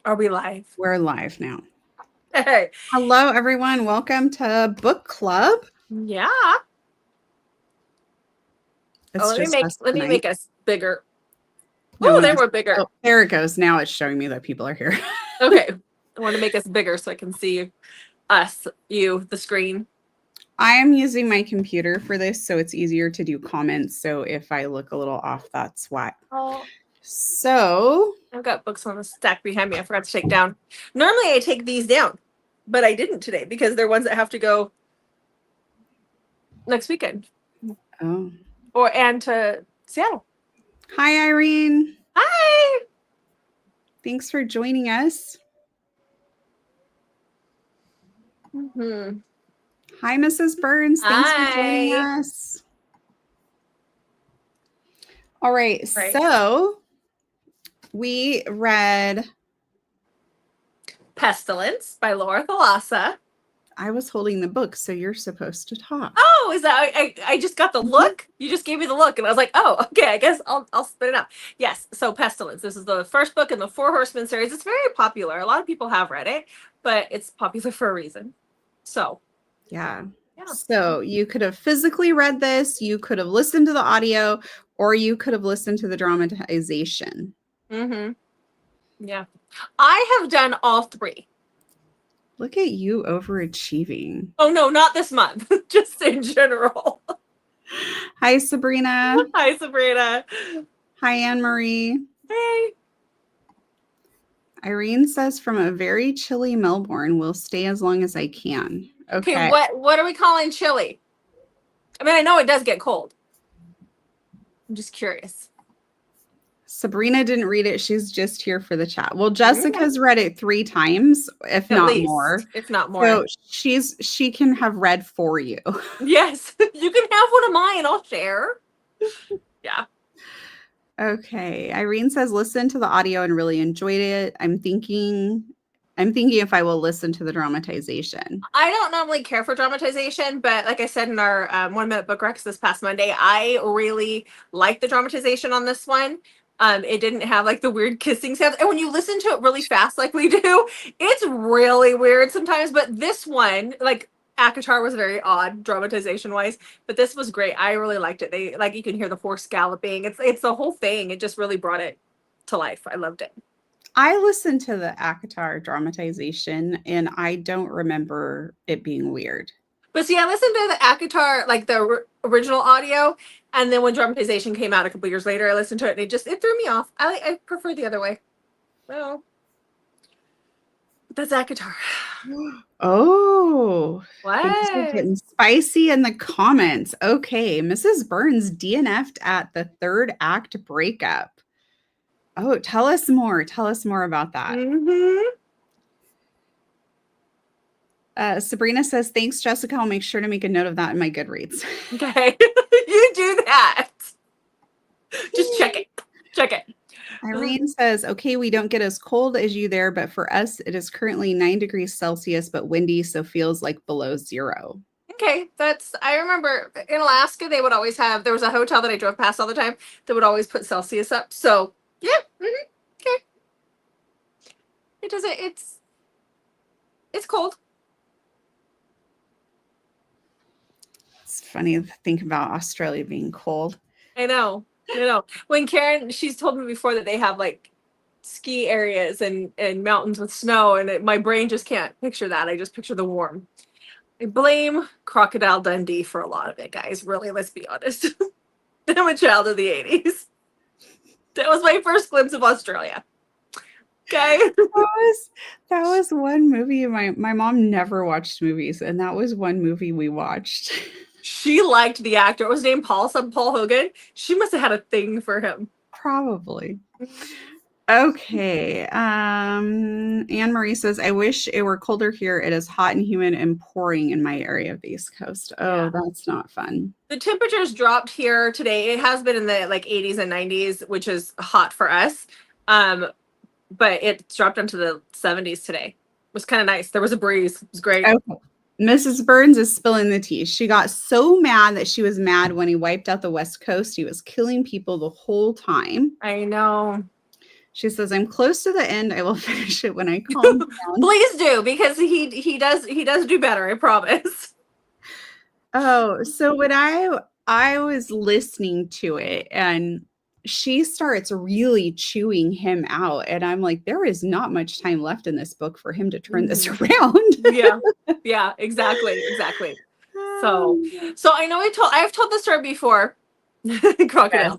Are we live? We're live now. Hey. Hello, everyone. Welcome to Book Club. Yeah. It's let me make us bigger. No Oh, there we're bigger. Oh, there it goes. Now it's showing me that people are here. Okay. I want to make us bigger so I can see us, you, the screen. I am using my computer for this, so it's easier to do comments. So if I look a little off, that's why. Oh. So I've got books on the stack behind me. I forgot to take down. Normally I take these down, but I didn't today because they're ones that have to go next weekend. Oh. And to Seattle. Hi, Irene. Hi. Thanks for joining us. Mm-hmm. Hi, Mrs. Burns. Thanks Hi. for joining us. All right. So we read Pestilence by Laura Thalassa. I was holding the book, so you're supposed to talk. Oh, is that I just got the look? You just gave me the look, and I was like, oh, okay, I guess I'll spit it out. Yes, so Pestilence. This is the first book in the Four Horsemen series. It's very popular. A lot of people have read it, but it's popular for a reason. So yeah. So you could have physically read this, you could have listened to the audio, or you could have listened to the dramatization. Mm-hmm. Yeah. I have done all three. Look at you overachieving. Oh, no, not this month. Just in general. Hi, Sabrina. Hi, Sabrina. Hi, Anne-Marie. Hey. Irene says, from a very chilly Melbourne, will stay as long as I can. Okay. What are we calling chilly? I mean, I know it does get cold. I'm just curious. Sabrina didn't read it. She's just here for the chat. Well, Jessica's read it 3 times, if not more. If not more. So she can have read for you. Yes, you can have one of mine. I'll share. Yeah. Okay. Irene says, listen to the audio and really enjoyed it. I'm thinking if I will listen to the dramatization. I don't normally care for dramatization, but like I said in our 1 Minute Book Recs this past Monday, I really like the dramatization on this one. It didn't have like the weird kissing sounds. And when you listen to it really fast like we do, it's really weird sometimes. But this one, like ACOTAR was very odd dramatization wise, but this was great. I really liked it. They like, you can hear the horse galloping. It's the whole thing. It just really brought it to life. I loved it. I listened to the ACOTAR dramatization and I don't remember it being weird. But see, I listened to the ACOTAR, like the original audio, and then when dramatization came out a couple years later, I listened to it and it threw me off. I prefer the other way. Well, that's ACOTAR. Oh, what? Things are getting spicy in the comments. Okay, Mrs. Burns DNF'd at the 3rd act breakup. Oh, tell us more. Tell us more about that. Mm-hmm. Sabrina says, thanks, Jessica. I'll make sure to make a note of that in my Goodreads. Okay, you do that. Just check it. Check it. Irene says, okay, we don't get as cold as you there, but for us, it is currently 9 degrees Celsius, but windy, so feels like below 0. Okay, I remember in Alaska, they would always have, there was a hotel that I drove past all the time that would always put Celsius up. So, yeah, okay. It doesn't, it's cold. It's funny to think about Australia being cold. I know. When Karen, she's told me before that they have like ski areas and mountains with snow, and my brain just can't picture that. I just picture the warm. I blame Crocodile Dundee for a lot of it, guys. Really, let's be honest. I'm a child of the 80s. That was my first glimpse of Australia. Okay. That was one movie. My mom never watched movies, and that was one movie we watched. She liked the actor. It was named Paul Hogan. She must have had a thing for him. Probably. Okay. Anne-Marie says, I wish it were colder here. It is hot and humid and pouring in my area of the East Coast. Oh, yeah. That's not fun. The temperatures dropped here today. It has been in the like 80s and 90s, which is hot for us. But it dropped into the 70s today. It was kind of nice. There was a breeze. It was great. Okay. Mrs. Burns is spilling the tea. She got so mad that she was mad when he wiped out the West Coast. He was killing people the whole time. I know. She says, I'm close to the end. I will finish it when I calm down. Please do, because he does do better, I promise. Oh, so when I was listening to it and she starts really chewing him out, and I'm like, there is not much time left in this book for him to turn this around. Yeah, exactly. So I know I've told the story before. Crocodile.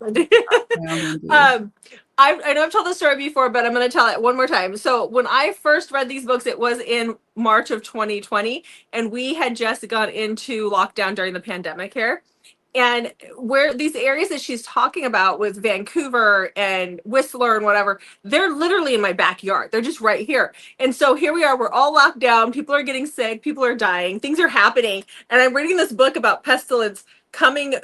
I know I've told the story before, but I'm going to tell it one more time. So when I first read these books, it was in March of 2020, and we had just gone into lockdown during the pandemic here. And where these areas that she's talking about with Vancouver and Whistler and whatever, they're literally in my backyard. They're just right here. And so here we are, we're all locked down. People are getting sick. People are dying. Things are happening. And I'm reading this book about pestilence coming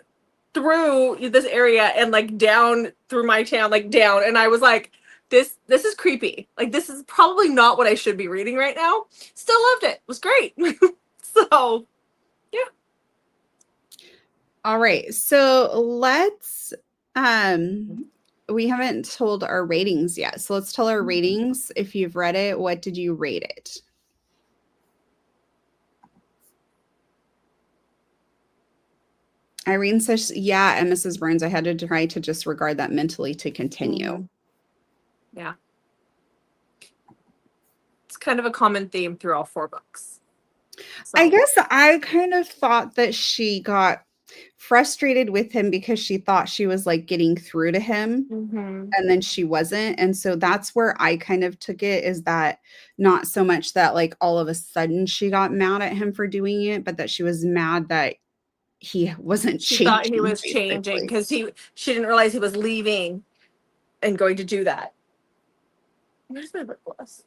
through this area and like down through my town, like down. And I was like, this is creepy. Like, this is probably not what I should be reading right now. Still loved it. It was great. So yeah. All right. So let's we haven't told our ratings yet. So let's tell our ratings. If you've read it, what did you rate it? Irene says, yeah, and Mrs. Burns, I had to try to disregard that mentally to continue. Yeah. It's kind of a common theme through all 4 books. So. I guess I kind of thought that she got frustrated with him because she thought she was like getting through to him, and then she wasn't. And so that's where I kind of took it, is that not so much that like all of a sudden she got mad at him for doing it, but that she was mad that he wasn't changing. She thought he was changing because she didn't realize he was leaving and going to do that. Where's my lip gloss?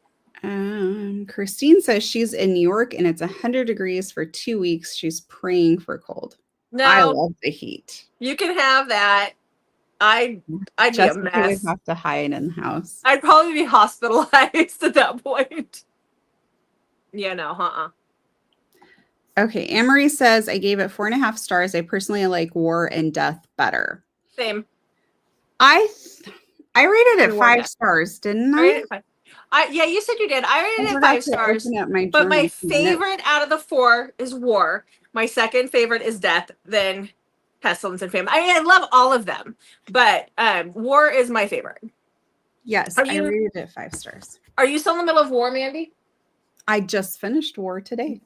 Christine says she's in New York and it's 100 degrees for 2 weeks. She's praying for cold. No, I love the heat. You can have that. I'd be a mess. Would have to hide in the house. I'd probably be hospitalized at that point. Yeah, no, Okay, Anne-Marie says, I gave it 4.5 stars. I personally like War and Death better. Same. I rated it 5 stars, didn't I? I rated it 5. Yeah, you said you did. I rated it 5 stars. But my favorite out of the 4 is War. My second favorite is Death, then Pestilence and Famine. I love all of them, but War is my favorite. Yes, I rated it 5 stars. Are you still in the middle of War, Mandy? I just finished War today.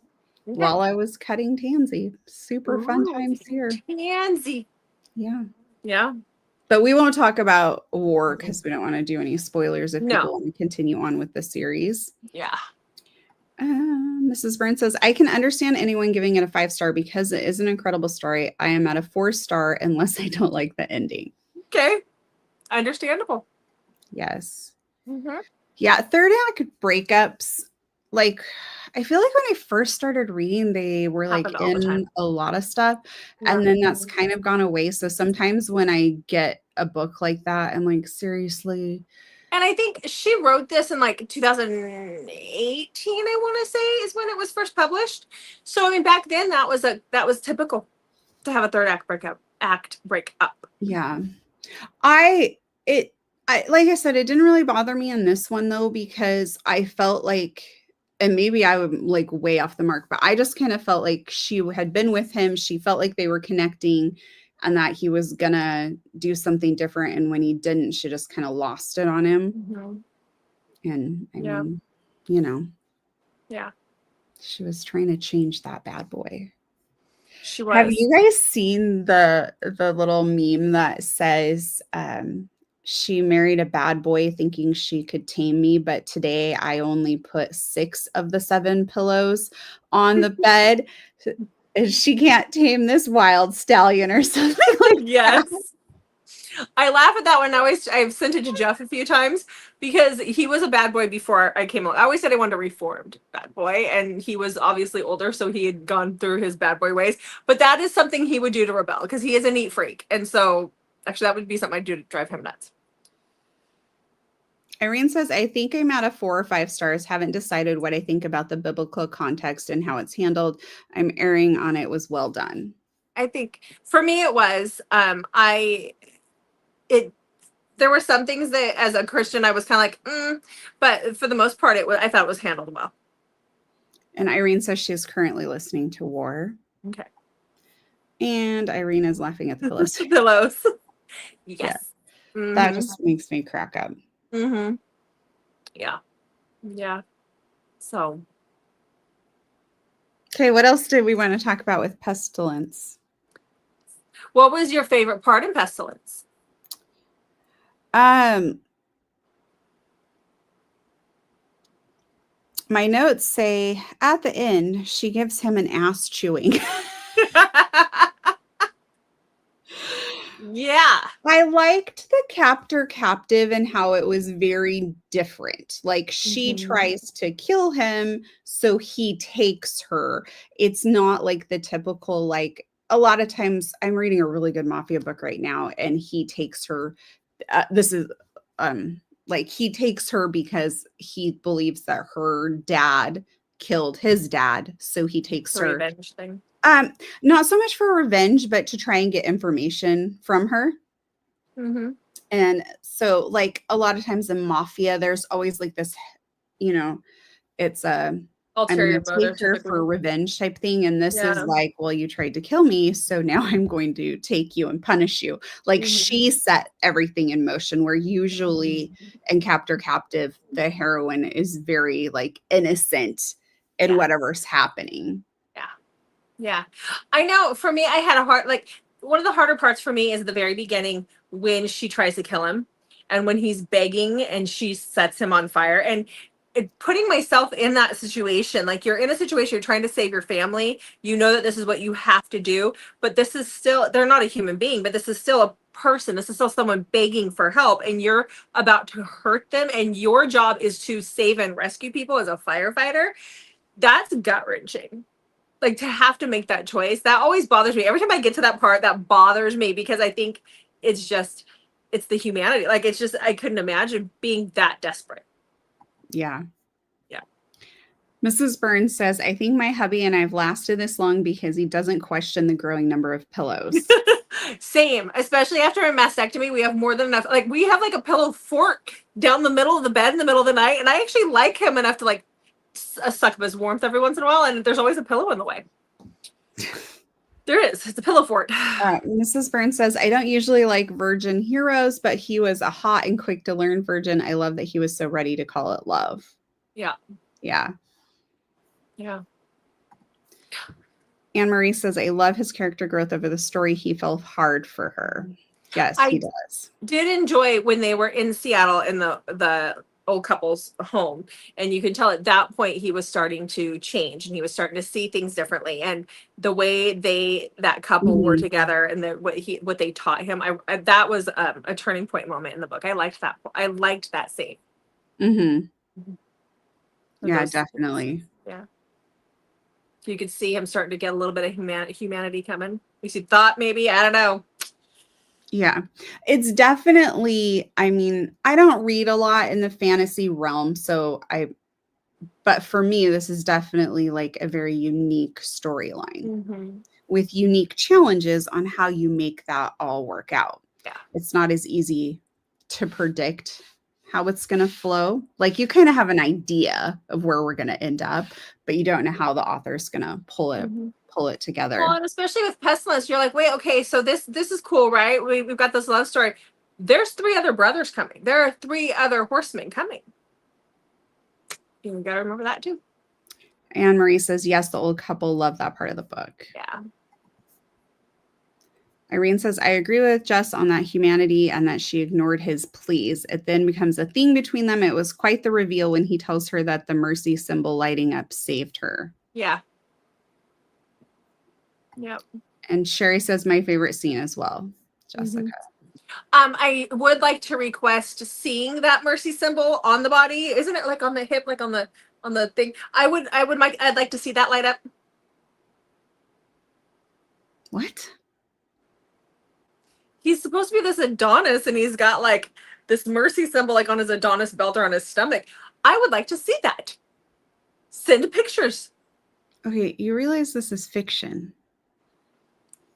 Okay. While I was cutting Tansy. Super fun times here. Tansy. Yeah. Yeah. But we won't talk about War because we don't want to do any spoilers if people want to continue on with the series. Yeah. Mrs. Burns says, I can understand anyone giving it a 5-star because it is an incredible story. I am at a 4-star unless I don't like the ending. Okay. Understandable. Yes. Yeah. Third act breakups. Like, I feel like when I first started reading, they were like in a lot of stuff, and then that's kind of gone away. So sometimes when I get a book like that, I'm like, seriously. And I think she wrote this in like 2018, I want to say, is when it was first published. So I mean, back then that was typical to have a third act break up. Yeah. I like I said, it didn't really bother me in this one though, because I felt like, and maybe I would like way off the mark, but I just kind of felt like she had been with him. She felt like they were connecting and that he was gonna do something different. And when he didn't, she just kind of lost it on him. And I mean, you know, she was trying to change that bad boy. She was. Have you guys seen the little meme that says, she married a bad boy thinking she could tame me, but today I only put 6 of the 7 pillows on the bed. And she can't tame this wild stallion or something like that. I laugh at that one. I've sent it to Jeff a few times because he was a bad boy before I came out. I always said I wanted a reformed bad boy, and he was obviously older, so he had gone through his bad boy ways. But that is something he would do to rebel because he is a neat freak. And so actually that would be something I'd do to drive him nuts. Irene says, I think I'm at a 4 or 5 stars. Haven't decided what I think about the biblical context and how it's handled. I'm erring on it was well done. I think for me it was, the there were some things that as a Christian I was kind of like, but for the most part, I thought it was handled well. And Irene says she's currently listening to War. Okay. And Irene is laughing at the pillows. Pillows. Yes. Yeah. Mm-hmm. That just makes me crack up. Mm-hmm. Yeah. Yeah. So. Okay, what else did we want to talk about with Pestilence? What was your favorite part in Pestilence? My notes say at the end, she gives him an ass chewing. Yeah. I liked the captive and how it was very different. Like she tries to kill him, so he takes her. It's not like the typical, like a lot of times I'm reading a really good mafia book right now and he takes her. This is like he takes her because he believes that her dad killed his dad. So he takes her. Revenge thing. Not so much for revenge, but to try and get information from her. Mm-hmm. And so, like, a lot of times in mafia, there's always like this, you know, it's I'm Ulterior going to motive take her typically. for revenge type thing. And this Yeah. is like, well, you tried to kill me, so now I'm going to take you and punish you. Like she set everything in motion, where usually in Captive, the heroine is very like innocent in whatever's happening. Yeah. I know for me, I had a hard, like, one of the harder parts for me is the very beginning when she tries to kill him and when he's begging and she sets him on fire. And putting myself in that situation, like you're in a situation, you're trying to save your family. You know that this is what you have to do, but this is still, they're not a human being, but this is still a person. This is still someone begging for help and you're about to hurt them. And your job is to save and rescue people as a firefighter. That's gut wrenching. Like to have to make that choice, that always bothers me. Every time I get to that part, that bothers me because I think it's the humanity. Like it's just, I couldn't imagine being that desperate. Yeah. Yeah. Mrs. Burns says, I think my hubby and I've lasted this long because he doesn't question the growing number of pillows. Same, especially after a mastectomy, we have more than enough. Like we have like a pillow fort down the middle of the bed in the middle of the night. And I actually like him enough to like suck up his warmth every once in a while, and there's always a pillow in the way. There is. It's a pillow fort. Mrs. Burns says, I don't usually like virgin heroes, but he was a hot and quick to learn virgin. I love that he was so ready to call it love. Yeah. Yeah. Yeah. Anne Marie says, I love his character growth over the story. He fell hard for her. Yes, he does. Did enjoy when they were in Seattle in the old couple's home, and you can tell at that point he was starting to change and he was starting to see things differently, and the way that couple were together and what they taught him, I that was a turning point moment in the book. I liked that scene. Yeah, definitely. Yeah, so you could see him starting to get a little bit of humanity coming. You thought maybe, I don't know. Yeah, it's definitely, I mean, I don't read a lot in the fantasy realm, but for me, this is definitely like a very unique storyline with unique challenges on how you make that all work out. Yeah. It's not as easy to predict how it's going to flow. Like you kind of have an idea of where we're going to end up, but you don't know how the author's going to pull it together. Well, and especially with Pestilence, you're like, wait, okay, so this is cool, right? We've got this love story. There's 3 other brothers coming. There are 3 other horsemen coming. You gotta remember that too. Anne Marie says, yes, the old couple loved that part of the book. Yeah. Irene says, I agree with Jess on that humanity and that she ignored his pleas. It then becomes a thing between them. It was quite the reveal when he tells her that the mercy symbol lighting up saved her. Yeah. Yep. And Sherry says, my favorite scene as well, Jessica. I would like to request seeing that mercy symbol on the body. Isn't it like on the hip, like on the thing? I'd like to see that light up. What? He's supposed to be this Adonis, and he's got like this mercy symbol like on his Adonis belt or on his stomach. I would like to see that. Send pictures. Okay, you realize this is fiction.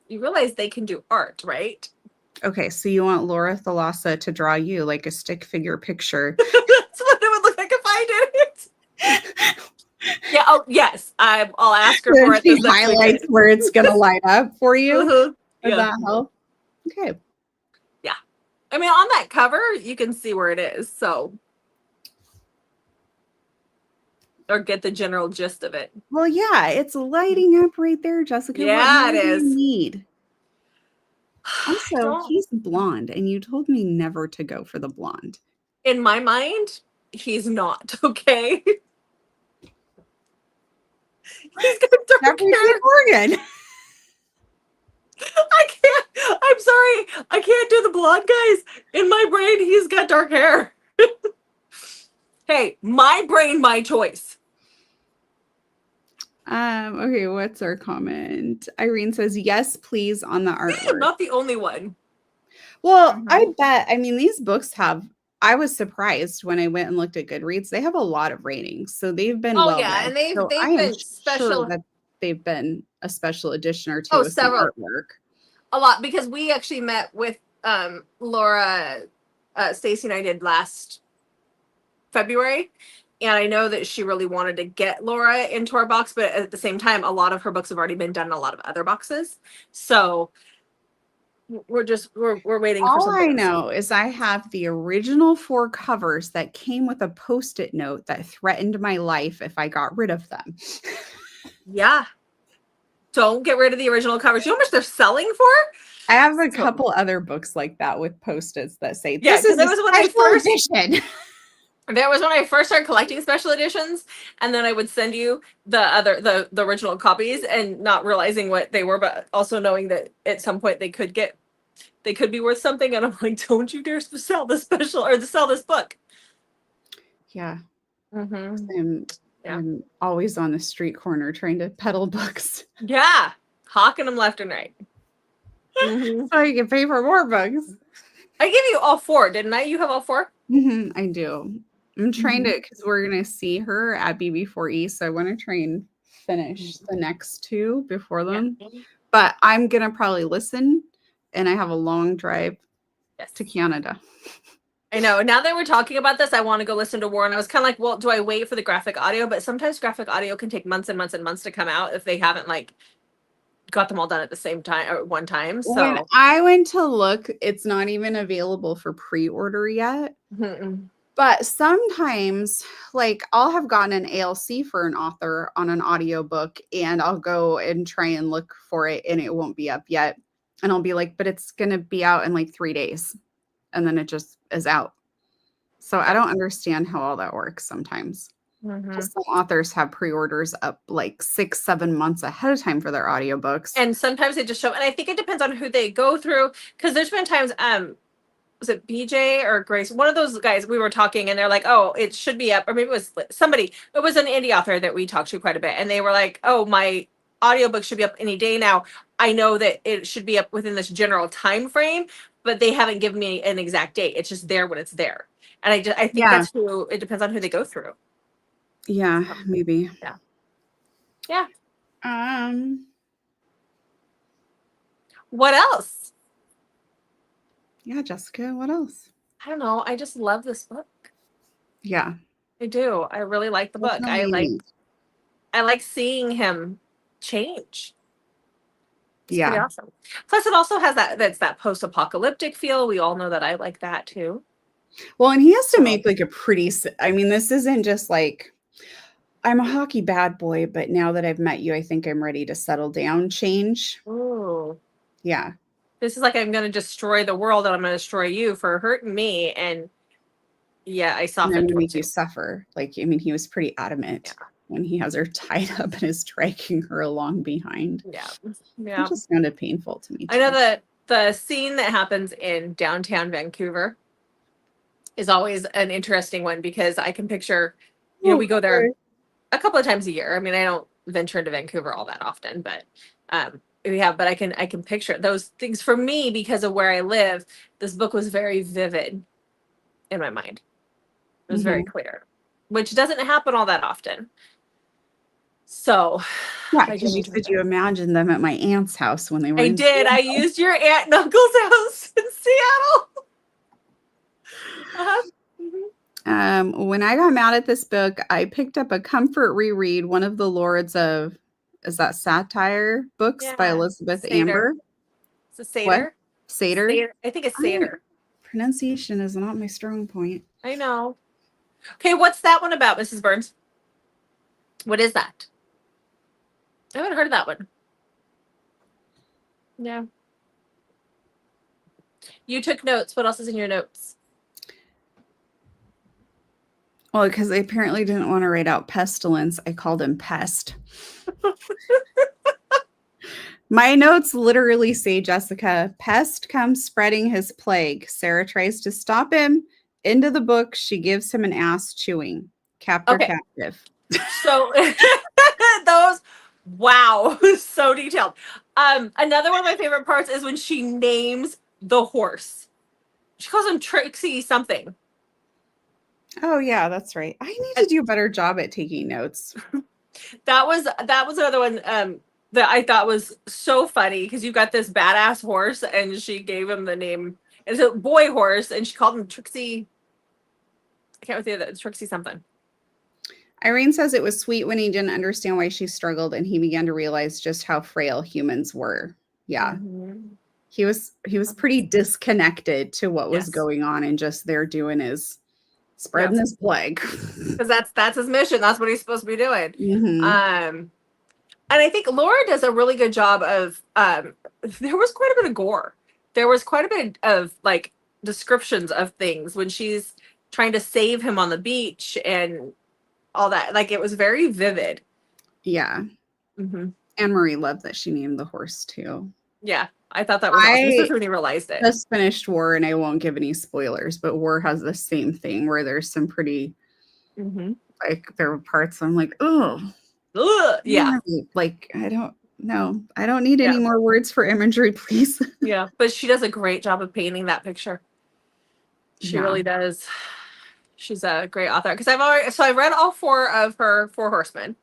You realize they can do art, right? Okay, so you want Laura Thalassa to draw you like a stick figure picture. That's what it would look like if I did it. Yeah. Oh, yes. I'll ask her Then for it she this next highlights weekend. where it's gonna light up for you. Would Yeah. that help? Okay. Yeah. I mean, on that cover, you can see where it is. So, or get the general gist of it. Well, yeah, it's lighting up right there, Jessica. What Yeah, more it do you is. need? I Also, don't. he's blonde, and you told me never to go for the blonde. In my mind, he's not. Okay. He's got dark Jeffrey T. hair. Morgan. I can't. I'm sorry. I can't do the blonde guys. In my brain, he's got dark hair. Hey, my brain, my choice. Okay, what's our comment? Irene says, yes, please, on the I'm artwork. not the only one. Well, I bet, I mean, these books have, I was surprised when I went and looked at Goodreads. They have a lot of ratings, so they've been Oh well yeah, read. and they've So I they've am been sure special. that they've been a special edition or two Oh, with some several, artwork. a lot, because we actually met with Laura, Stacy and I did last February. And I know that she really wanted to get Laura into our box, but at the same time, a lot of her books have already been done in a lot of other boxes. So we're waiting for All I something. know is I have the original 4 covers that came with a Post-it note that threatened my life if I got rid of them. Yeah. Don't get rid of the original covers. You know how much they're selling for? I have a So, couple other books like that with Post-its that say, yeah, this because is it a was when I special first edition. that was when I first started collecting special editions, and then I would send you the original copies and not realizing what they were, but also knowing that at some point they could be worth something, and I'm like, don't you dare sell this special or to sell this book. Yeah. Mm-hmm. I'm, Yeah. I'm always on the street corner trying to peddle books Yeah. Hawking them left and right. Mm-hmm. so I can pay for more books. I gave you all 4, didn't I? You have all 4? I do. I'm trying to, because we're going to see her at BB4E, so I want to try and finish the next 2 before them. Yeah. But I'm going to probably listen, and I have a long drive Yes. to Canada. I know. Now that we're talking about this, I want to go listen to War. And I was kind of like, well, do I wait for the graphic audio? But sometimes graphic audio can take months and months and months to come out if they haven't like got them all done at the same time or one time. When So I went to look, it's not even available for pre-order yet. mm-mm. But sometimes, like, I'll have gotten an ALC for an author on an audiobook, and I'll go and try and look for it, and it won't be up yet. And I'll be like, but it's going to be out in like 3 days. And then it just is out. So I don't understand how all that works sometimes. Mm-hmm. Some authors have pre-orders up like 6, 7 months ahead of time for their audiobooks. And sometimes they just show, and I think it depends on who they go through. Because there's been times, was it BJ or Grace? One of those guys, we were talking and they're like, oh, it should be up. Or maybe it was somebody, it was an indie author that we talked to quite a bit. And they were like, oh, my audiobook should be up any day now. I know that it should be up within this general time frame, but they haven't given me an exact date. It's just there when it's there. And I think that's who, it depends on who they go through. Yeah, maybe. Yeah. Yeah. What else? Yeah, Jessica, what else? I don't know. I just love this book. Yeah. I do. I really like the book. I like seeing him change. It's pretty awesome. Plus, it also has that's that post-apocalyptic feel. We all know that I like that too. Well, and he has to make like a pretty, I mean, this isn't just like, I'm a hockey bad boy, but now that I've met you, I think I'm ready to settle down change. Ooh. Yeah. This is like, I'm going to destroy the world and I'm going to destroy you for hurting me. And yeah, I softened. And I'm going to make you suffer. Like, I mean, he was pretty adamant when he has her tied up and is dragging her along behind. Yeah. Yeah. It just sounded painful to me, too. I know that the scene that happens in downtown Vancouver is always an interesting one because I can picture, you know, we go there a couple of times a year. I mean, I don't venture into Vancouver all that often, but but I can picture those things for me because of where I live. This book was very vivid in my mind. It was very clear, which doesn't happen all that often. So Yeah, I do because you need to read said that. you imagined them at my aunt's house when they were I in did. I Seattle. used your Aunt and Uncle's house in Seattle. Uh-huh. When I got mad at this book, I picked up a comfort reread, one of the Lords of, is that satire books by Yeah. Elizabeth Seder. Amber? It's a What? Seder. Seder? Seder. I think it's I, Seder. pronunciation is not my strong point. I know. Okay, what's that one about, Mrs. Burns? What is that? I haven't heard of that one. Yeah. You took notes. What else is in your notes? Well, because I apparently didn't want to write out pestilence, I called him pest. My notes literally say, Jessica, pest comes spreading his plague. Sarah tries to stop him. Into the book, she gives him an ass chewing. Captor Okay. captive. So those, wow, so detailed. Another one of my favorite parts is when she names the horse. She calls him Trixie something. Oh, yeah, that's right. I need to do a better job at taking notes. That was another one that I thought was so funny because you got this badass horse and she gave him the name. It's a boy horse and she called him Trixie. I can't remember the Trixie something. Irene says it was sweet when he didn't understand why she struggled and he began to realize just how frail humans were. Yeah. Mm-hmm. He was pretty disconnected to what was Yes. going on and just there doing his spreading this plague. Because that's his mission. That's what he's supposed to be doing. Mm-hmm. And I think Laura does a really good job of there was quite a bit of gore. There was quite a bit of like descriptions of things when she's trying to save him on the beach and all that. Like it was very vivid. Yeah. Mm-hmm. Anne Marie loved that she named the horse too. Yeah, I thought that was awesome, especially when he realized it. Just finished War, and I won't give any spoilers, but War has the same thing where there's some pretty, like, there were parts I'm like, oh, yeah, like I don't know, I don't need any more words for imagery, please. Yeah, but she does a great job of painting that picture. She really does. She's a great author because I read all four of her Four Horsemen,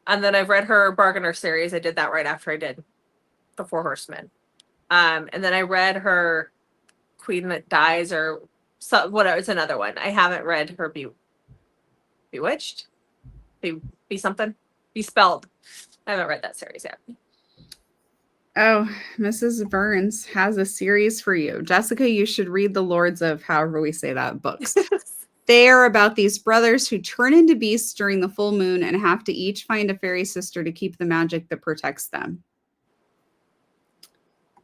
and then I've read her Bargainer series. I did that right after I did the Four Horsemen. And then I read her Queen That Dies or whatever. It's another one. I haven't read her Bewitched. Be something. Be spelled. I haven't read that series yet. Oh, Mrs. Burns has a series for you. Jessica, you should read the Lords of however we say that books. They are about these brothers who turn into beasts during the full moon and have to each find a fairy sister to keep the magic that protects them.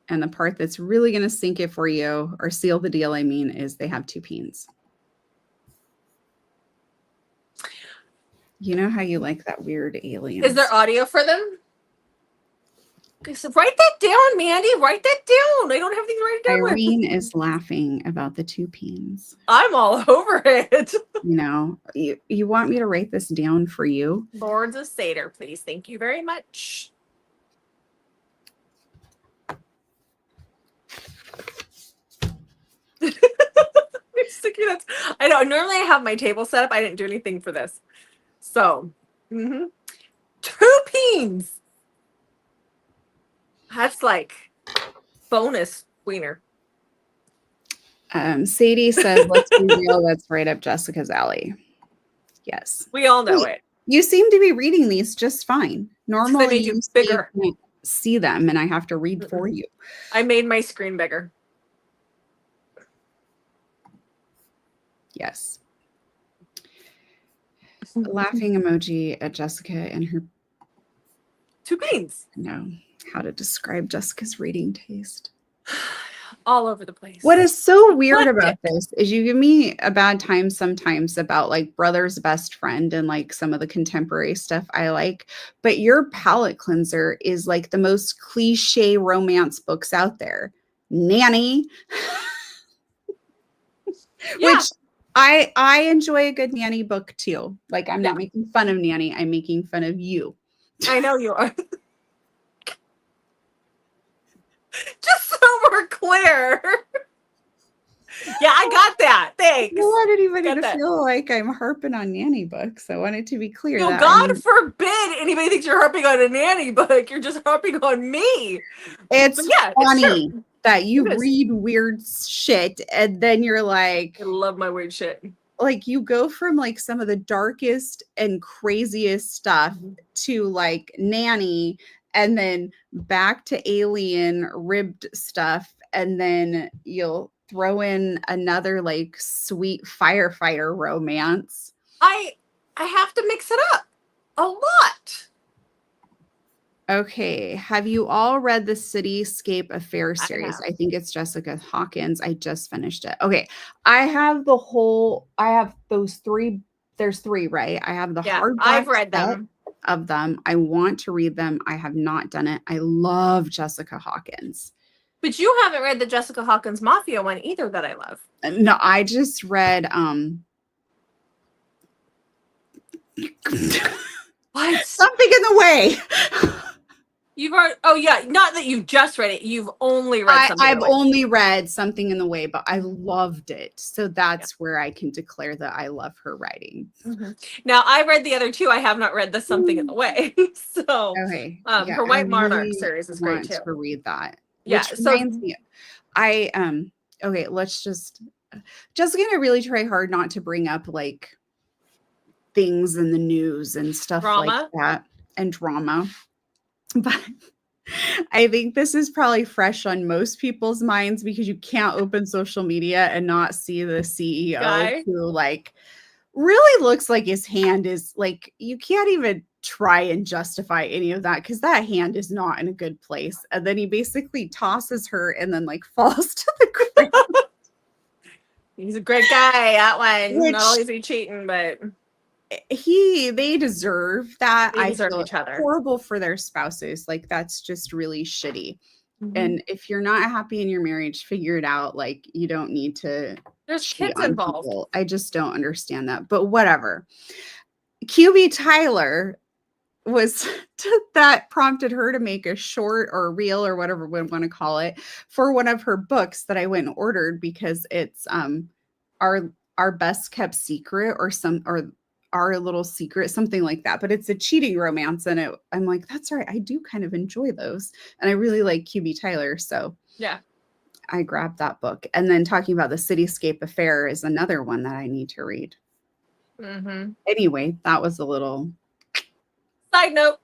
And the part that's really going to sink it for you, or seal the deal, I mean, is they have two peens. You know how you like that weird alien. Is there audio for them? So write that down, Mandy. Write that down. I don't have anything to write it down Irene with. is laughing about the two peens. I'm all over it. You know, you want me to write this down for you? Lords of Seder, please. Thank you very much. Sticky notes. I know. Normally I have my table set up. I didn't do anything for this. So, 2 peens. That's like bonus wiener. Sadie says, let's be real, that's right up Jessica's alley. Yes. We all know it. You seem to be reading these just fine. Normally you bigger. can't see them and I have to read for you. I made my screen bigger. Yes. Laughing emoji at Jessica and her 2 peens. know how to describe Jessica's reading taste. All over the place. What is so weird about this is you give me a bad time sometimes about like Brother's Best Friend and like some of the contemporary stuff I like, but your palate cleanser is like the most cliche romance books out there. Nanny. Which I enjoy a good Nanny book too. Like I'm not making fun of Nanny, I'm making fun of you. I know you are. Just so we're clear. Yeah, I got that. Thanks. I don't want anybody Got to that. feel like I'm harping on nanny books. I want it to be clear No, that God forbid anybody thinks you're harping on a nanny book. You're just harping on me. But it's yeah, it's funny true. that you It is. read weird shit and then you're like, I love my weird shit. like you go from like some of the darkest and craziest stuff to like nanny and then back to alien ribbed stuff, and then you'll throw in another like sweet firefighter romance. I have to mix it up a lot. Okay, have you all read the Cityscape Affair I series? have. I think it's Jessica Hawkins. I just finished it. Okay, I have those three. There's three, right? I have the Yeah, I've hardback read set them. of them. I want to read them. I have not done it. I love Jessica Hawkins. But you haven't read the Jessica Hawkins Mafia one either that I love. No, I just read What? Something in the Way. You've already, oh yeah, not that you've just read it. You've only read something. I've only read Something in the Way, but I loved it. So that's where I can declare that I love her writing. Now I read the other two. I have not read the Something in the Way. So Okay. her White Monarch series is great too. To read that. Yeah. Which So reminds me, okay, let's just gonna really try hard not to bring up like things in the news and stuff like that and drama. But I think this is probably fresh on most people's minds because you can't open social media and not see the CEO who like really looks like his hand is like, you can't even try and justify any of that because that hand is not in a good place. And then he basically tosses her and then like falls to the ground. He's a great guy, that one. Not only is he cheating, but they deserve that. They deserve I feel each other. horrible for their spouses. Like that's just really shitty. And if you're not happy in your marriage, figure it out. Like you don't need to. There's kids involved. People. I just don't understand that. But whatever. QB Tyler was that prompted her to make a short or reel or whatever we want to call it for one of her books that I went and ordered because it's our best kept secret or our little secret, something like that. But it's a cheating romance. And I'm like, that's all right. I do kind of enjoy those. And I really like QB Tyler. So yeah, I grabbed that book. And then talking about the Cityscape Affair is another one that I need to read. Anyway, that was a little side note.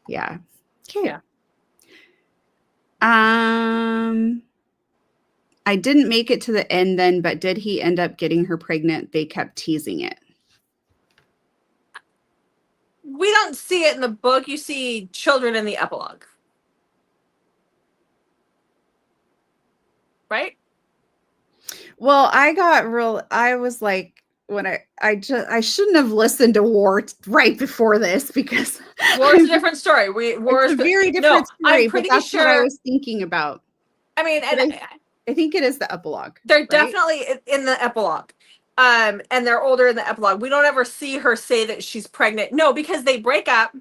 Yeah. Okay. Yeah. I didn't make it to the end then, but did he end up getting her pregnant? They kept teasing it. We don't see it in the book. You see children in the epilogue. Right? Well, I was like, when I shouldn't have listened to War right before this because War is a different story. War is a very different story. I'm pretty but that's sure what I was thinking about. I mean, and I think it is the epilogue. They're definitely in the epilogue. And they're older in the epilogue. We don't ever see her say that she's pregnant. No, because they break up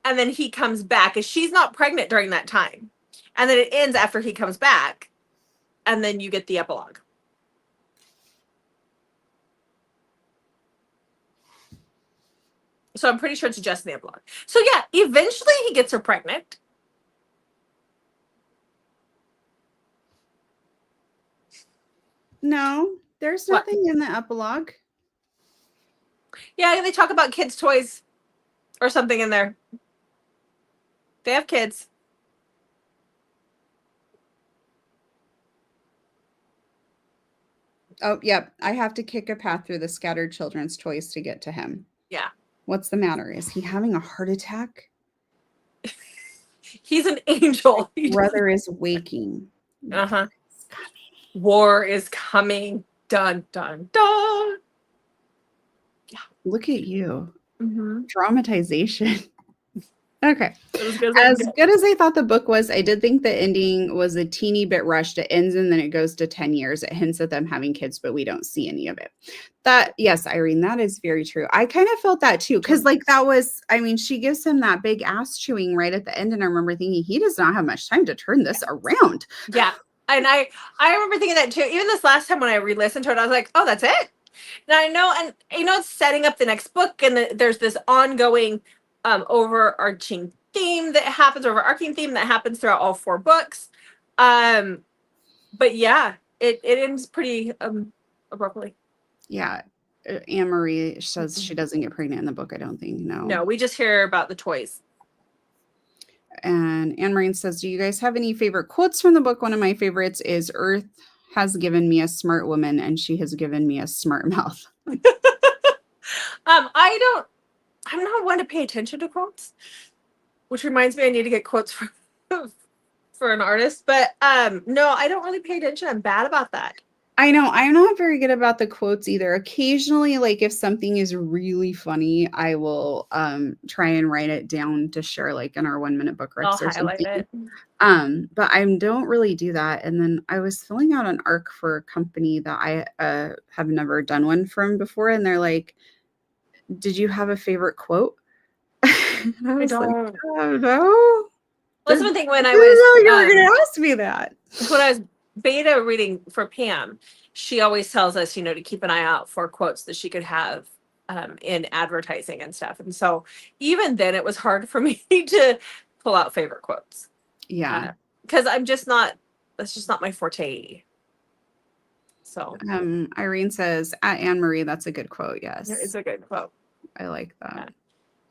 and then he comes back. And she's not pregnant during that time. And then it ends after he comes back. And then you get the epilogue. So I'm pretty sure it's just in the epilogue. So yeah, eventually he gets her pregnant. No, there's nothing in the epilogue. Yeah, they talk about kids' toys or something in there. They have kids. Oh, yep. I have to kick a path through the scattered children's toys to get to him. Yeah. What's the matter? Is he having a heart attack? He's an angel. My brother is waking. Uh-huh. War is coming. Dun, dun, dun. Yeah. Look at you. Dramatization. Okay. As good as I thought the book was, I did think the ending was a teeny bit rushed. It ends and then it goes to 10 years. It hints at them having kids, but we don't see any of it. Yes, Irene, that is very true. I kind of felt that too. Cause like that was, I mean, she gives him that big ass chewing right at the end. And I remember thinking he does not have much time to turn this around. Yeah. And I remember thinking that too. Even this last time when I re-listened to it, I was like, oh, that's it. Now I know, and it's setting up the next book, and there's this ongoing, overarching theme that happens, overarching theme that happens throughout all four books. Um, but yeah, it ends pretty abruptly. Yeah. Anne Marie says she doesn't get pregnant in the book, I don't think. No, we just hear about the toys. And Anne Marie says, do you guys have any favorite quotes from the book? One of my favorites is Earth has given me a smart woman and she has given me a smart mouth. I'm not one to pay attention to quotes, which reminds me I need to get quotes for for an artist. But no, I don't really pay attention. I'm bad about that. I know. I'm not very good about the quotes either. Occasionally, like if something is really funny, I will try and write it down to share like in our 1 minute book recs or Highlight something. it. But I don't really do that. And then I was filling out an arc for a company that I have never done one from before, and they're like, "Did you have a favorite quote?" And I was like, "Oh no." Well, that's one thing when I You were going to ask me that. When I was beta reading for Pam, she always tells us, to keep an eye out for quotes that she could have in advertising and stuff. And so even then, it was hard for me to pull out favorite quotes. Yeah. Because that's just not my forte. So Irene says, at Anne Marie, that's a good quote. Yes. It's a good quote. I like that.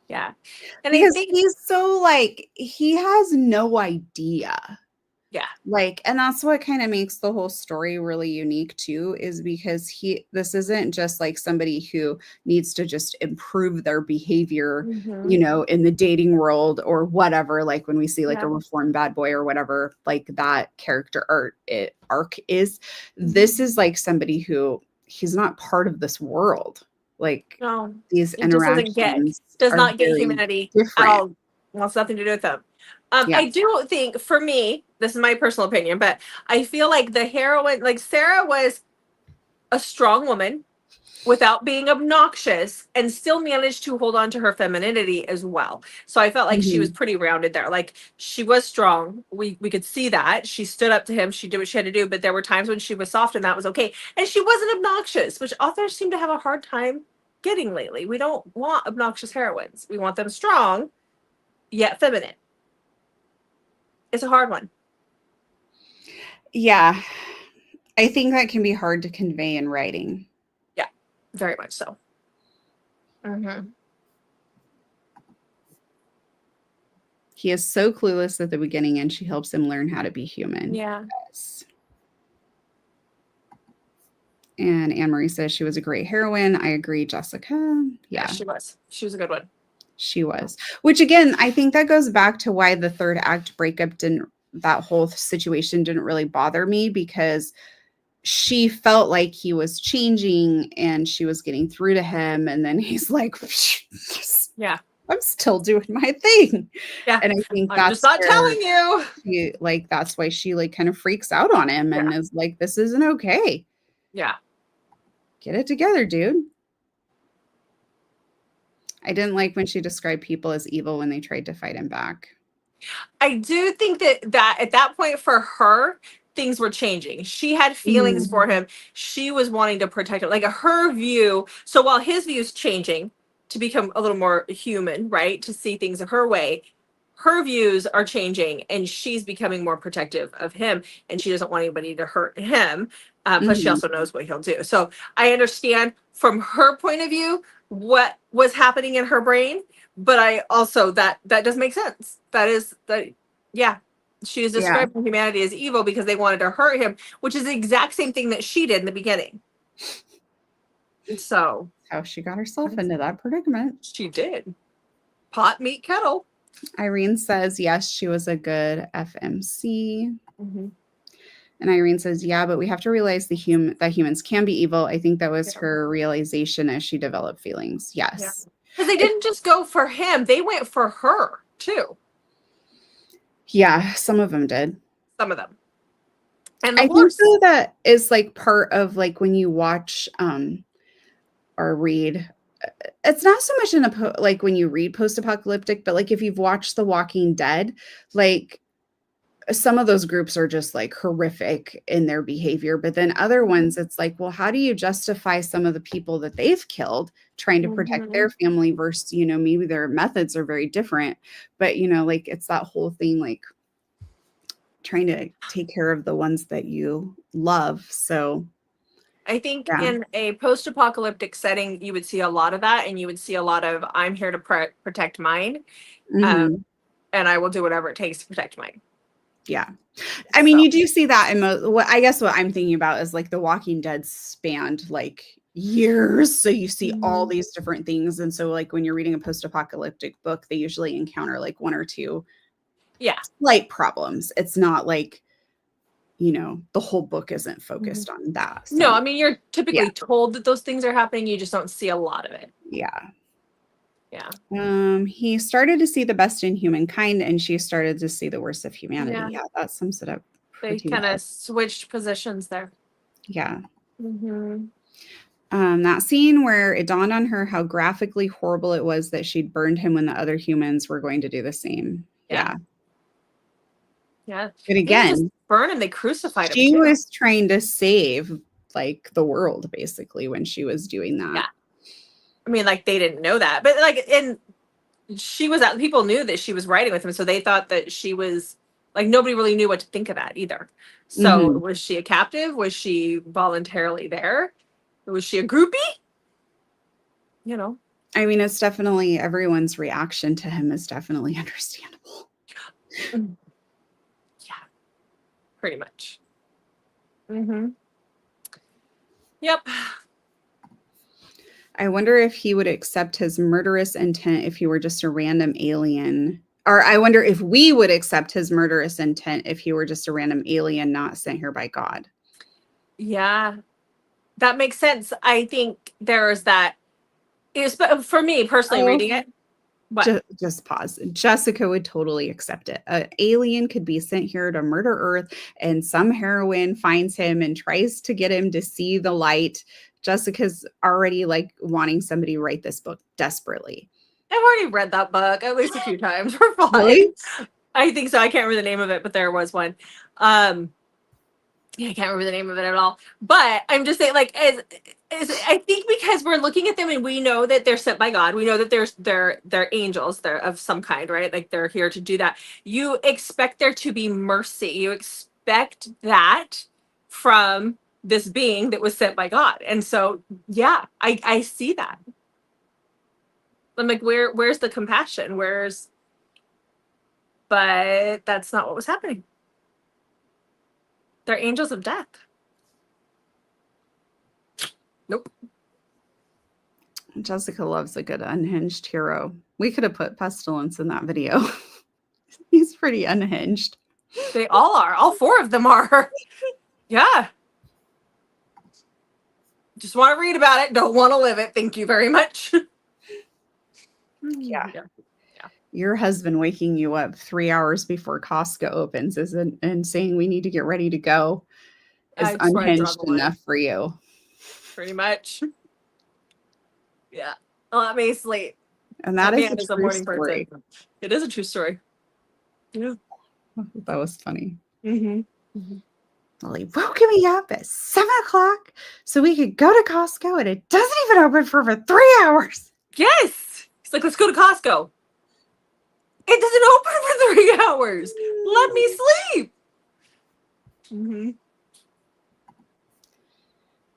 Yeah. And because I think he's so like, he has no idea. Yeah. Like, and that's what kind of makes the whole story really unique too, is because this isn't just like somebody who needs to just improve their behavior, in the dating world or whatever. Like when we see like a reformed bad boy or whatever, like that character arc is, this is like somebody who he's not part of this world. Like these interactions does not get humanity different. at all. Wants nothing to do with them. I do think, for me, this is my personal opinion, but I feel like the heroine, like Sarah, was a strong woman without being obnoxious and still managed to hold on to her femininity as well. So I felt like she was pretty rounded there. Like she was strong. We could see that. She stood up to him. She did what she had to do, but there were times when she was soft and that was okay. And she wasn't obnoxious, which authors seem to have a hard time getting lately. We don't want obnoxious heroines. We want them strong, yet feminine. It's a hard one. Yeah. I think that can be hard to convey in writing. Yeah, very much so. He is so clueless at the beginning and she helps him learn how to be human. Yeah. Yes. And Anne Marie says she was a great heroine. I agree, Jessica. Yeah, she was. She was a good one. She was. Which again, I think that goes back to why the third act breakup that whole situation didn't really bother me, because she felt like he was changing and she was getting through to him. And then he's like, yeah, I'm still doing my thing. Yeah. And I think I'm just not telling you. That's why she like kind of freaks out on him and is like, this isn't okay. Yeah. Get it together, dude. I didn't like when she described people as evil when they tried to fight him back. I do think that at that point for her, things were changing. She had feelings for him. She was wanting to protect him. Like her view. So while his view is changing to become a little more human, right? To see things her way, her views are changing and she's becoming more protective of him and she doesn't want anybody to hurt him. But she also knows what he'll do. So I understand from her point of view what was happening in her brain, but I also that does make sense. Yeah. She is describing humanity as evil because they wanted to hurt him, which is the exact same thing that she did in the beginning. So how she got herself into that predicament. She did. Pot, meet, kettle. Irene says, yes, she was a good FMC. And Irene says, yeah, but we have to realize that humans can be evil. I think that was her realization as she developed feelings. Yes. Because they didn't just go for him. They went for her, too. Yeah, some of them did. Some of them. And I think so that is like part of like when you watch or read. It's not so much like when you read post-apocalyptic, but like if you've watched The Walking Dead, like some of those groups are just like horrific in their behavior, but then other ones, it's like, well, how do you justify some of the people that they've killed trying to protect their family versus, maybe their methods are very different, but like it's that whole thing, like trying to take care of the ones that you love. So I think yeah. in a post-apocalyptic setting, you would see a lot of that, and you would see a lot of I'm here to protect mine, Mhm. and I will do whatever it takes to protect mine. Yeah. I mean, So, you do see that in what I guess what I'm thinking about is like The Walking Dead spanned like years. So you see all these different things. And so like when you're reading a post-apocalyptic book, they usually encounter like one or two yeah. slight problems. It's not like, the whole book isn't focused on that. So No, I mean, you're yeah. typically told that those things are happening. You just don't see a lot of it. Yeah. Yeah. He started to see the best in humankind and she started to see the worst of humanity. Yeah. Yeah, that sums it up They pretty kind well. of switched positions there. Yeah. Mm-hmm. That scene where it dawned on her how graphically horrible it was that she'd burned him when the other humans were going to do the same. Yeah. Yeah. But They didn't just again, burn him, they crucified him she too. was trying to save like the world basically when she was doing that. Yeah. I mean, like they didn't know that, but like, and she was out, people knew that she was writing with him. So they thought that she was like, nobody really knew what to think of that either. So Mhm. was she a captive? Was she voluntarily there? Was she a groupie? I mean, it's definitely everyone's reaction to him is definitely understandable. Yeah, pretty much. Mm-hmm. Yep. I wonder if he would accept his murderous intent if he were just a random alien. Or I wonder if we would accept his murderous intent if he were just a random alien not sent here by God. Yeah, that makes sense. I think there's that. But for me personally, reading it, what? Just pause. Jessica would totally accept it. An alien could be sent here to murder Earth, and some heroine finds him and tries to get him to see the light. Jessica's already like wanting somebody to write this book desperately. I've already read that book at least a few times. We're fine. Really? I think so. I can't remember the name of it, but there was one. Yeah, I can't remember the name of it at all. But I'm just saying, like, as I think because we're looking at them and we know that they're sent by God, we know that they're angels, they're of some kind, right? Like they're here to do that. You expect there to be mercy. You expect that from this being that was sent by God. And so, yeah, I see that. I'm like, where's the compassion? But that's not what was happening. They're angels of death. Nope. Jessica loves a good unhinged hero. We could have put Pestilence in that video. He's pretty unhinged. They all are. All four of them are. Yeah. Just want to read about it. Don't want to live it. Thank you very much. Yeah. Your husband waking you up 3 hours before Costco opens and saying we need to get ready to go is unhinged enough for you. Pretty much. Yeah. Let me sleep. And that is a true story. It is a true story. Yeah. That was funny. Mm-hmm. Well, he woke me up at 7:00 so we could go to Costco, and it doesn't even open for 3 hours. Yes. He's like, let's go to Costco. It doesn't open for 3 hours. Let me sleep. Mm-hmm.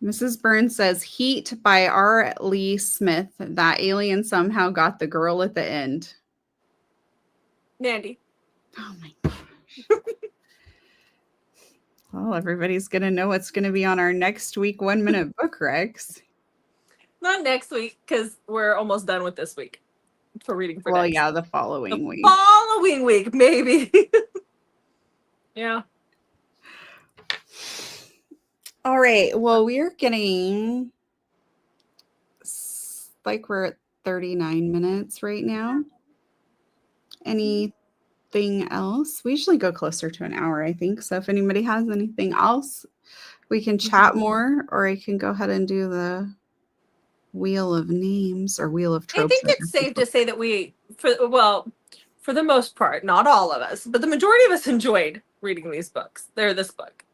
Mrs. Burns says, Heat by R. Lee Smith. That alien somehow got the girl at the end. Nandy. Oh my gosh. Well, everybody's going to know what's going to be on our next week 1 minute book, Rex. Not next week, because we're almost done with this week for reading for next. Yeah, the following week. Following week, maybe. Yeah. All right. Well, we're getting like we're at 39 minutes right now. Anything else? We usually go closer to an hour, I think. So if anybody has anything else, we can chat more, or I can go ahead and do the Wheel of Names or Wheel of Tropes. I think it's safe to say that for the most part, not all of us, but the majority of us enjoyed reading these books. They're this book.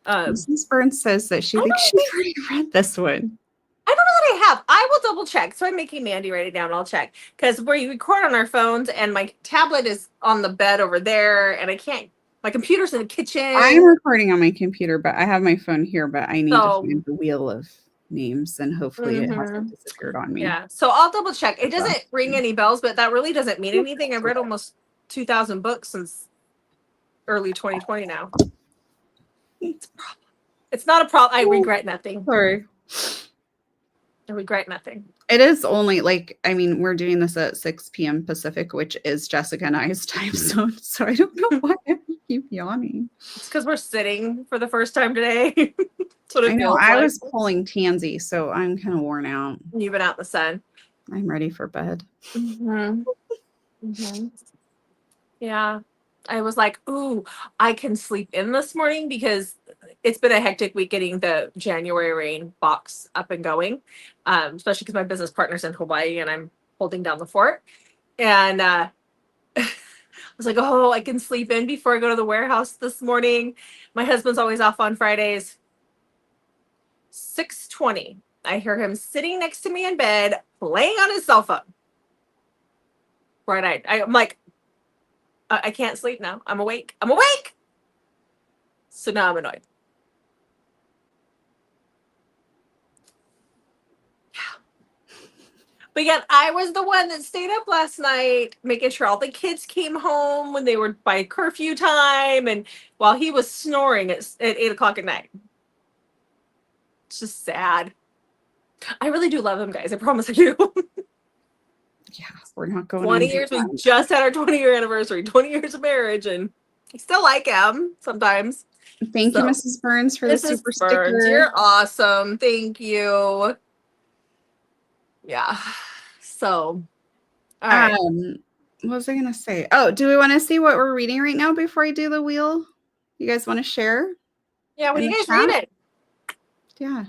Mrs. Burns says that she I thinks don't she's already read this one. I don't know that I have. I will double check. So I'm making Mandy write it down. I'll check because we record on our phones, and my tablet is on the bed over there, and I can't. My computer's in the kitchen. I'm recording on my computer, but I have my phone here. But I need to So find the wheel of names, and hopefully it hasn't disappeared on me. yeah. So I'll double check. It doesn't ring any bells, but that really doesn't mean anything. I've read almost 2,000 books since early 2020 now. It's a problem. It's not a problem. I regret nothing. Sorry. I regret nothing. It is only like, I mean, we're doing this at 6 p.m. Pacific, which is Jessica and I's time zone. So I don't know why I keep yawning. It's because we're sitting for the first time today. That's what it I know. feels I like. was pulling Tansy, so I'm kind of worn out. You've been out in the sun. I'm ready for bed. Mm-hmm. Mm-hmm. Yeah. I was like, ooh, I can sleep in this morning because it's been a hectic week getting the January rain box up and going, especially because my business partner's in Hawaii and I'm holding down the fort. And I was like, oh, I can sleep in before I go to the warehouse this morning. My husband's always off on Fridays. 6:20. I hear him sitting next to me in bed playing on his cell phone. Right. I'm like, I can't sleep now. I'm awake. I'm awake. So now I'm annoyed. Yeah. But yet I was the one that stayed up last night, making sure all the kids came home when they were by curfew time. And while he was snoring at 8 o'clock at night. It's just sad. I really do love him, guys. I promise I do. Yeah, we're not going 20 years. We just had our 20-year anniversary, 20 years of marriage, and I still like him sometimes. Thank you, Mrs. Burns, for the super sticker. You're awesome. Thank you. Yeah. So, all right. What was I going to say? Oh, do we want to see what we're reading right now before I do the wheel? You guys want to share? Yeah, what are you guys reading? Yeah.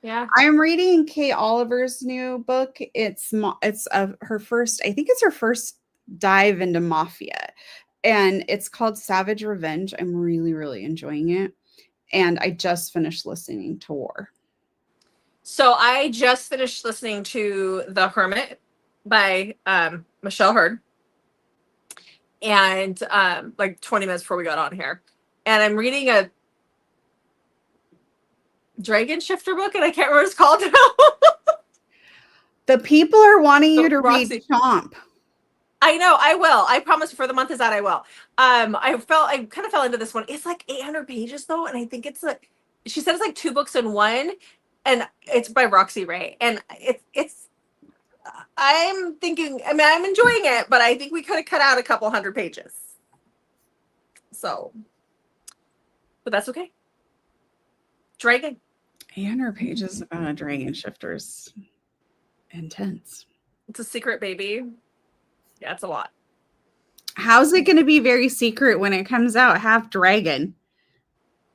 Yeah. I'm reading Kay Oliver's new book. It's her first, I think it's her first dive into mafia, and it's called Savage Revenge. I'm really, really enjoying it. And I just finished listening to War. So I just finished listening to The Hermit by Michelle Hurd. And like 20 minutes before we got on here. And I'm reading a Dragon Shifter book, and I can't remember what it's called now. The people are wanting you to read Chomp. I know, I will. I promise for the month is out, I will. I kind of fell into this one. It's like 800 pages though, and I think it's like, she said it's like 2 books in one, and it's by Roxy Ray. And it's I'm thinking, I mean, I'm enjoying it, but I think we could have cut out a couple hundred pages. So, but that's okay. Dragon. 800 pages about a dragon shifter's intense. It's a secret baby. Yeah, it's a lot. How's it going to be very secret when it comes out half dragon?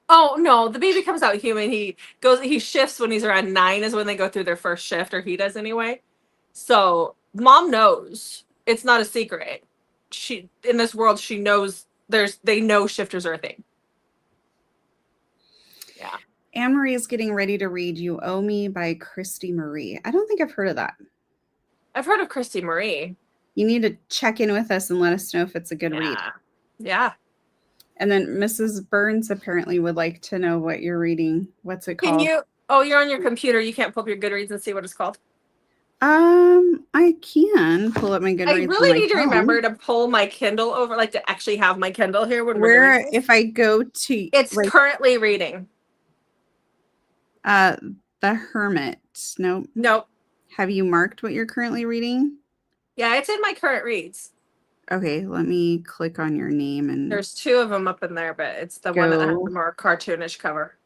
Oh no, the baby comes out human. He shifts when he's around 9 is when they go through their first shift, or he does anyway. So mom knows it's not a secret. She, in this world, she knows they know shifters are a thing. Yeah. Anne Marie is getting ready to read You Owe Me by Christy Marie. I don't think I've heard of that. I've heard of Christy Marie. You need to check in with us and let us know if it's a good read. Yeah. And then Mrs. Burns apparently would like to know what you're reading. What's it called? You're on your computer. You can't pull up your Goodreads and see what it's called? I can pull up my Goodreads. I really need to remember to pull my Kindle over, like to actually have my Kindle here when we're doing this. If I go to... It's currently reading. The Hermit. Nope. Nope. Have you marked what you're currently reading? Yeah, it's in my current reads. Okay, let me click on your name. And there's 2 of them up in there, but it's the one that has the more cartoonish cover.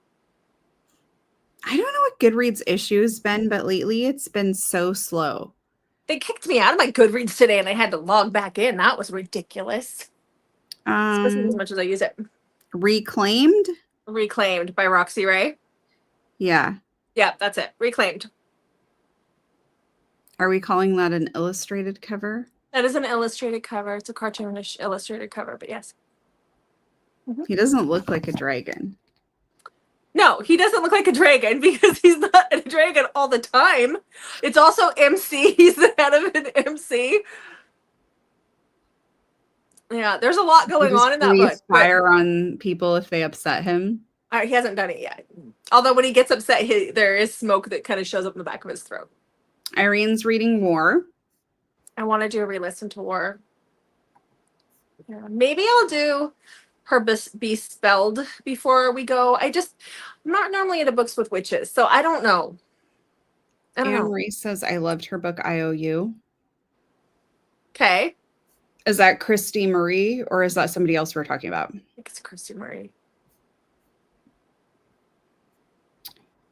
I don't know what Goodreads issue has been, but lately it's been so slow. They kicked me out of my Goodreads today, and I had to log back in. That was ridiculous. Especially as much as I use it. Reclaimed? Reclaimed by Roxy Ray. Yeah. Yeah, that's it. Reclaimed. Are we calling that an illustrated cover? That is an illustrated cover. It's a cartoonish illustrated cover, but yes. He doesn't look like a dragon. No, he doesn't look like a dragon because he's not a dragon all the time. It's also MC. He's the head of an MC. Yeah, there's a lot going on in that book. Fire on people if they upset him. He hasn't done it yet. Although when he gets upset, there is smoke that kind of shows up in the back of his throat. Irene's reading War. I want to do a re-listen to War. Yeah, maybe I'll do her Be Spelled before we go. I'm not normally into books with witches, so I don't know. Anne-Marie says, I loved her book, IOU. Okay. Is that Christy Marie, or is that somebody else we're talking about? I think it's Christy Marie.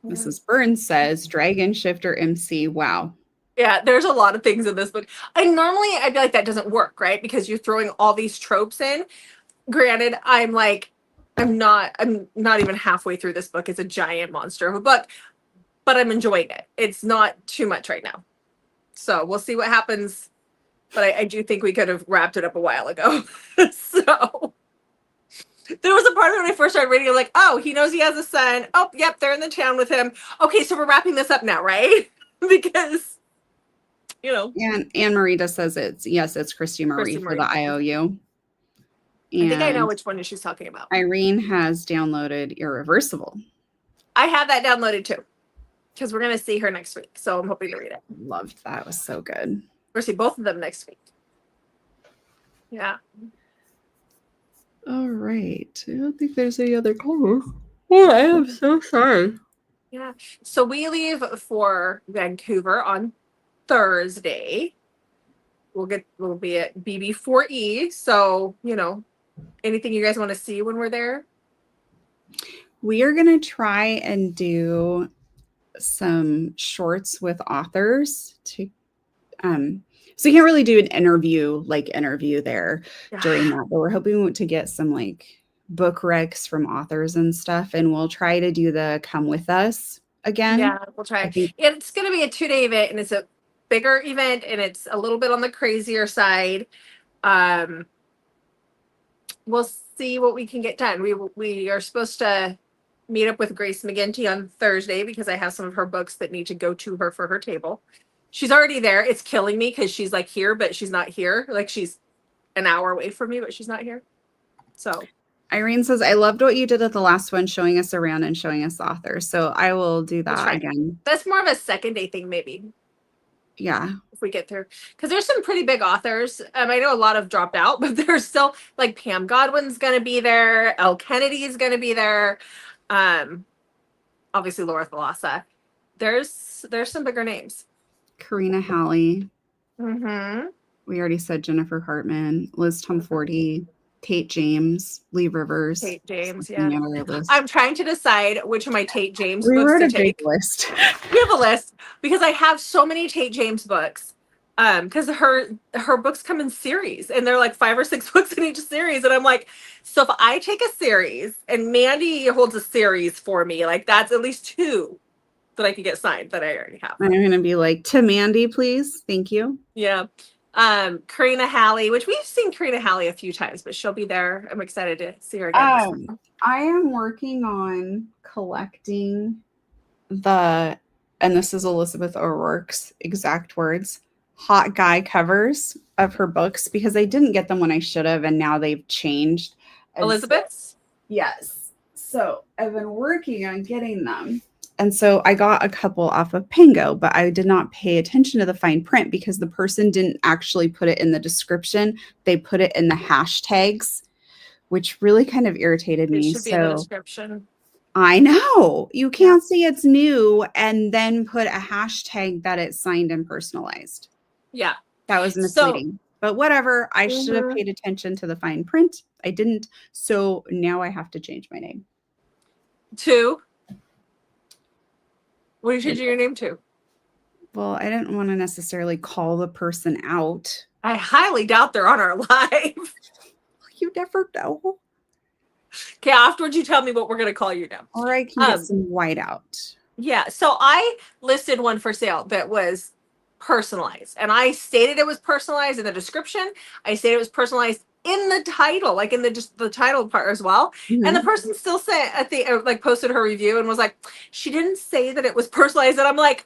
Mrs. Burns says, Dragon Shifter MC. Wow. Yeah, there's a lot of things in this book. I'd be like, that doesn't work, right? Because you're throwing all these tropes in. Granted, I'm not even halfway through this book. It's a giant monster of a book, but I'm enjoying it. It's not too much right now. So we'll see what happens. But I do think we could have wrapped it up a while ago. So there was a part of it when I first started reading, I'm like, oh, he knows he has a son. Oh, yep, they're in the town with him. Okay, so we're wrapping this up now, right? Because, you know. And Anne-Marie just says it's Christy Marie for the IOU. And I think I know which one she's talking about. Irene has downloaded Irreversible. I have that downloaded too. Because we're going to see her next week. So I'm hoping to read it. Loved that. It was so good. We're going to see both of them next week. Yeah. All right. I don't think there's any other comments. Oh, I am so sorry. Yeah. So we leave for Vancouver on Thursday. We'll be at BB4E. So, anything you guys want to see when we're there? We are going to try and do some shorts with authors to so you can't really do an interview there during that, but we're hoping to get some book recs from authors and stuff, and we'll try to do the come with us again. Yeah, we'll try. It's going to be a 2-day event, and it's a bigger event, and it's a little bit on the crazier side. We'll see what we can get done. We are supposed to meet up with Grace McGinty on Thursday because I have some of her books that need to go to her for her table. She's already there. It's killing me because she's here, but she's not here. She's an hour away from me, but she's not here. So Irene says, I loved what you did at the last one, showing us around and showing us the author. So I will do that again. That's more of a second day thing, maybe. Yeah. If we get through. Because there's some pretty big authors. I know a lot have dropped out, but there's still Pam Godwin's going to be there. Elle Kennedy is going to be there. Obviously Laura Thalassa. There's some bigger names. Karina Halley. Mm-hmm. We already said Jennifer Hartman, Liz Tomforty, Tate James, Lee Rivers. Tate James, yeah. I'm trying to decide which of my Tate James books wrote to a take. big list. We have a list because I have so many Tate James books. Because her books come in series, and they're 5 or 6 books in each series, and I'm like, so if I take a series and Mandy holds a series for me, that's at least 2 that I could get signed that I already have. I'm gonna be to Mandy, please, thank you. Yeah. Karina Halley, which we've seen Karina Halley a few times, but she'll be there. I'm excited to see her again. I am working on collecting and this is Elizabeth O'Rourke's exact words, hot guy covers of her books, because I didn't get them when I should have, and now they've changed. Elizabeth's? Yes. So I've been working on getting them. And so I got a couple off of Pango, but I did not pay attention to the fine print because the person didn't actually put it in the description. They put it in the hashtags, which really kind of irritated me. It should be in the description. I know. You can't say it's new and then put a hashtag that it's signed and personalized. Yeah. That was misleading. But whatever. I should have paid attention to the fine print. I didn't. So now I have to change my name. To? What did you change your name to? Well, I didn't want to necessarily call the person out. I highly doubt they're on our live. You never know. Okay, afterwards you tell me what we're going to call you now. Or I can get some whiteout. Yeah, so I listed one for sale that was personalized. And I stated it was personalized in the description. I stated it was personalized in the title, like in the title part as well. And the person still said at the like posted her review and was like, she didn't say that it was personalized. And I'm like,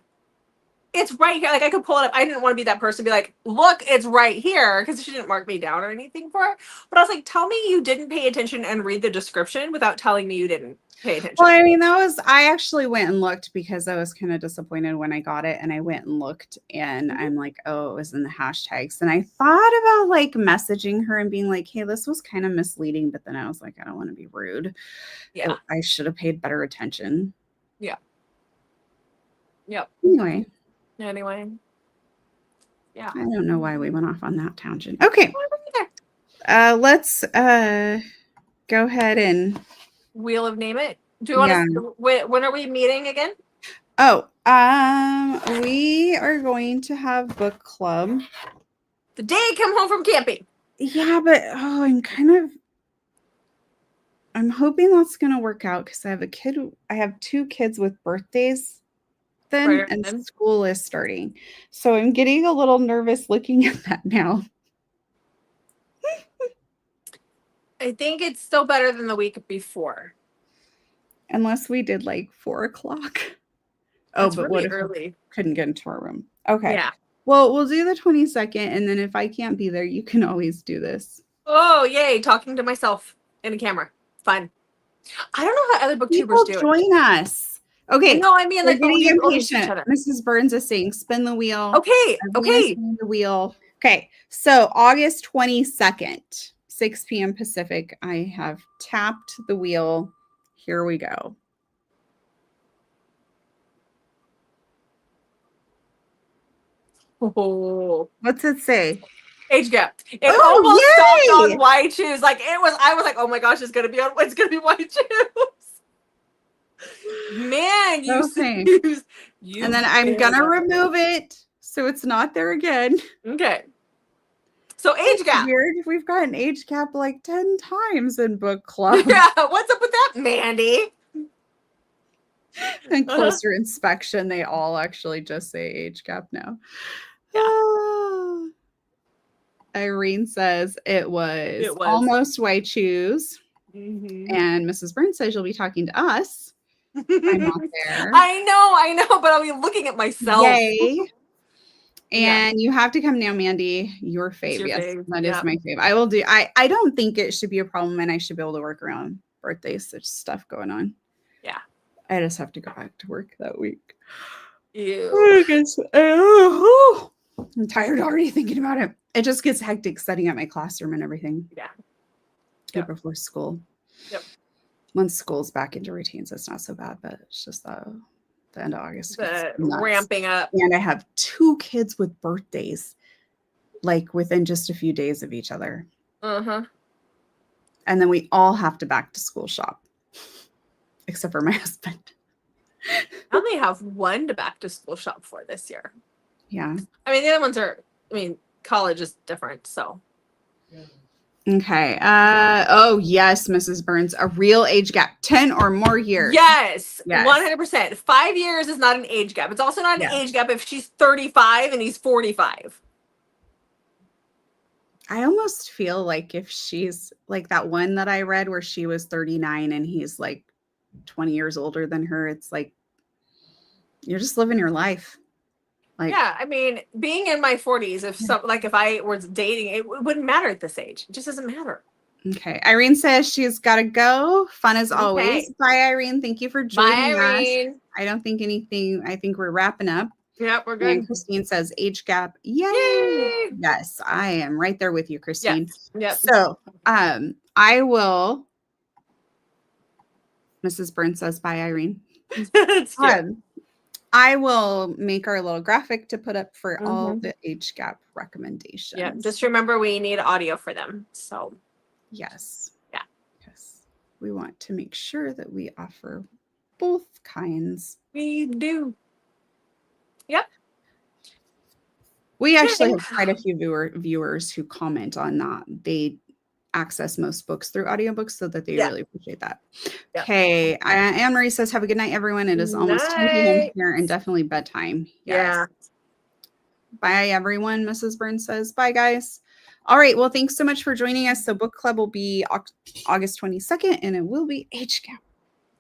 it's right here. Like I could pull it up. I didn't want to be that person, be like, look, it's right here, because she didn't mark me down or anything for it. But I was like, tell me you didn't pay attention and read the description without telling me you didn't pay attention. Well, I mean, I actually went and looked because I was kind of disappointed when I got it, and I went and looked, and I'm like, oh, it was in the hashtags. And I thought about like messaging her and being like, hey, this was kind of misleading, but then I was like, I don't want to be rude. Yeah. I should have paid better attention. Yeah. Yep. Anyway. Yeah. I don't know why we went off on that tangent. Okay. Let's go ahead and Wheel of Name It. Do you want to? When are we meeting again? Oh, we are going to have book club The day I come home from camping. Yeah, but I'm hoping that's gonna work out because I have 2 kids with birthdays then, and school is starting. So I'm getting a little nervous looking at that now. I think it's still better than the week before. Unless we did like 4 o'clock. That's but really what if early? we couldn't get into our room? Okay. Yeah. Well, we'll do the 22nd, and then if I can't be there, you can always do this. Oh, yay. Talking to myself in a camera. Fun. I don't know how other booktubers do it. Join us. Okay. No, I mean, we're like, getting impatient. Mrs. Burns is saying, spin the wheel. Okay. Spin the wheel. Okay. So August 22nd, 6 p.m. Pacific. I have tapped the wheel. Here we go. Oh. What's it say? Age gap. It almost stopped on why choose. Like I was like, oh my gosh, it's gonna be why choose. Man, and then I'm gonna remove it so it's not there again. Okay. So age gap. Weird. We've got an age gap like 10 times in book club. Yeah. What's up with that, Mandy? And closer inspection, they all actually just say age gap now. Yeah. Irene says it was almost why choose. Mm-hmm. And Mrs. Burns says you'll be talking to us. I'm not there. I know, but I'll be looking at myself. Yay. And you have to come now, Mandy. Your fave. That is my fave. I will do. I don't think it should be a problem, and I should be able to work around birthdays. Such stuff going on. Yeah. I just have to go back to work that week. Ew. I'm tired already thinking about it. It just gets hectic setting up my classroom and everything. Yeah. Before school. Yep. Once school's back into routines, it's not so bad, but it's just the end of August. The ramping up. And I have 2 kids with birthdays, like within just a few days of each other. Uh-huh. And then we all have to back to school shop, except for my husband. I only have one to back to school shop for this year. Yeah. I mean, the other ones college is different, so. Okay. Oh, yes, Mrs. Burns. A real age gap. 10 or more years. Yes. 100%. 5 years is not an age gap. It's also not an age gap if she's 35 and he's 45. I almost feel like if she's like that one that I read where she was 39 and he's like 20 years older than her, it's like you're just living your life. Like, yeah, I mean, being in my 40s, if I was dating, it wouldn't matter at this age. It just doesn't matter. Okay. Irene says she's got to go. Fun as always. Bye, Irene. Thank you for joining us. I don't think anything. I think we're wrapping up. Yeah, we're good. And Christine says age gap. Yay! Yes, I am right there with you, Christine. Yep. So, I will. Mrs. Burns says bye, Irene. I will make our little graphic to put up for all the age gap recommendations. Yeah, just remember we need audio for them. So, yes. Yeah. Yes. We want to make sure that we offer both kinds. We do. Yep. We actually have quite a few viewers who comment on that. They access most books through audiobooks, so that they really appreciate that. Yep. Okay. Anne Marie says, have a good night, everyone. It is almost 10 p.m. here and definitely bedtime. Yes. Bye, everyone. Mrs. Burns says, bye, guys. All right. Well, thanks so much for joining us. So book club will be August 22nd, and it will be HCAP.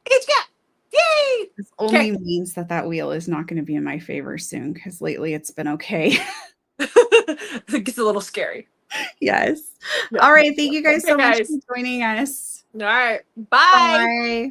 HCAP! Yay! This only means that wheel is not going to be in my favor soon, because lately it's been okay. It gets a little scary. Yes. Yeah. All right. Thank you guys Okay, so much for joining us. All right. Bye. Bye.